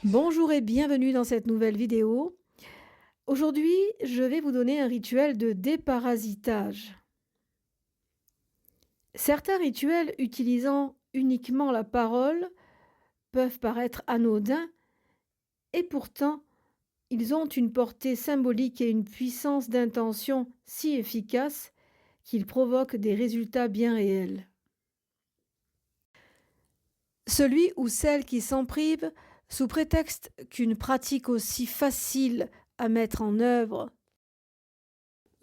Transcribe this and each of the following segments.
Bonjour et bienvenue dans cette nouvelle vidéo. Aujourd'hui, je vais vous donner un rituel de déparasitage. Certains rituels utilisant uniquement la parole peuvent paraître anodins et pourtant, ils ont une portée symbolique et une puissance d'intention si efficace qu'ils provoquent des résultats bien réels. Celui ou celle qui s'en prive, sous prétexte qu'une pratique aussi facile à mettre en œuvre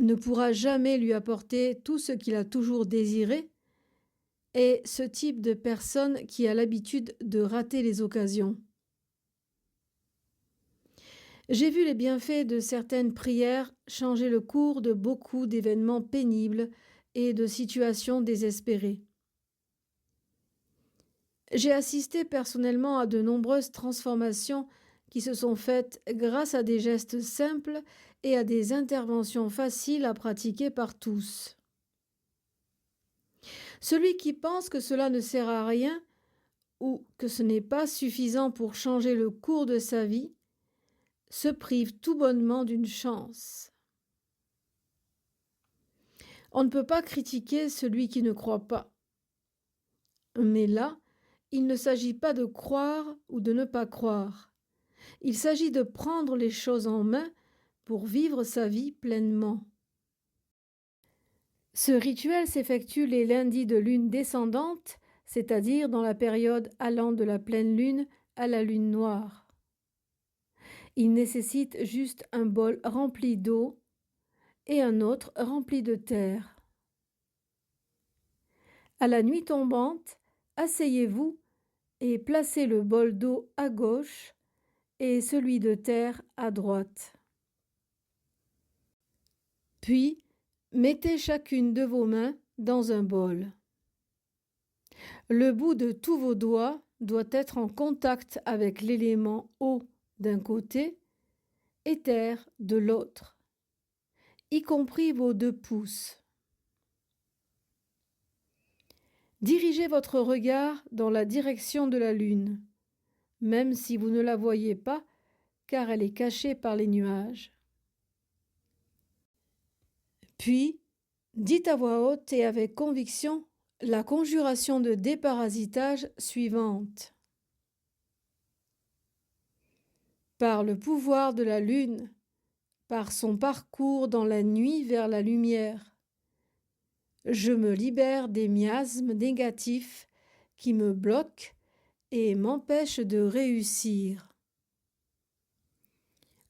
ne pourra jamais lui apporter tout ce qu'il a toujours désiré, est ce type de personne qui a l'habitude de rater les occasions. J'ai vu les bienfaits de certaines prières changer le cours de beaucoup d'événements pénibles et de situations désespérées. J'ai assisté personnellement à de nombreuses transformations qui se sont faites grâce à des gestes simples et à des interventions faciles à pratiquer par tous. Celui qui pense que cela ne sert à rien ou que ce n'est pas suffisant pour changer le cours de sa vie se prive tout bonnement d'une chance. On ne peut pas critiquer celui qui ne croit pas. Mais là, il ne s'agit pas de croire ou de ne pas croire. Il s'agit de prendre les choses en main pour vivre sa vie pleinement. Ce rituel s'effectue les lundis de lune descendante, c'est-à-dire dans la période allant de la pleine lune à la lune noire. Il nécessite juste un bol rempli d'eau et un autre rempli de terre. À la nuit tombante, asseyez-vous et placez le bol d'eau à gauche et celui de terre à droite. Puis, mettez chacune de vos mains dans un bol. Le bout de tous vos doigts doit être en contact avec l'élément eau d'un côté et terre de l'autre, y compris vos 2 pouces. Dirigez votre regard dans la direction de la lune, même si vous ne la voyez pas, car elle est cachée par les nuages. Puis, dites à voix haute et avec conviction la conjuration de déparasitage suivante. Par le pouvoir de la lune, par son parcours dans la nuit vers la lumière, je me libère des miasmes négatifs qui me bloquent et m'empêchent de réussir.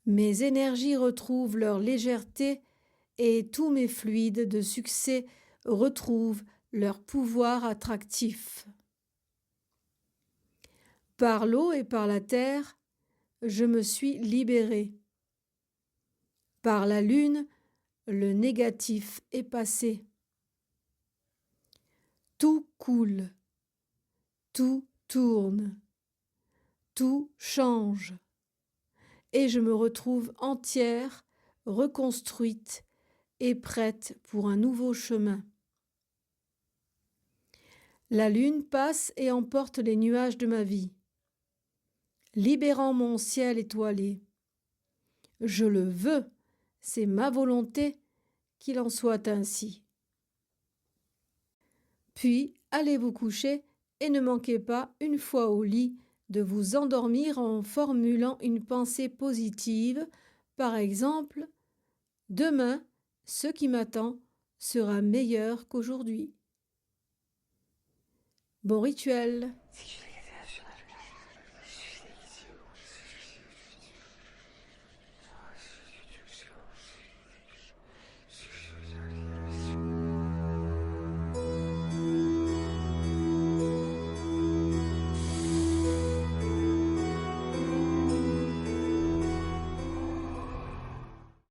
Mes énergies retrouvent leur légèreté et tous mes fluides de succès retrouvent leur pouvoir attractif. Par l'eau et par la terre, je me suis libérée. Par la lune, le négatif est passé. Tout coule, tout tourne, tout change, et je me retrouve entière, reconstruite et prête pour un nouveau chemin. La lune passe et emporte les nuages de ma vie, libérant mon ciel étoilé. Je le veux, c'est ma volonté qu'il en soit ainsi. Puis, allez vous coucher et ne manquez pas, une fois au lit, de vous endormir en formulant une pensée positive, par exemple « Demain, ce qui m'attend sera meilleur qu'aujourd'hui ». Bon rituel!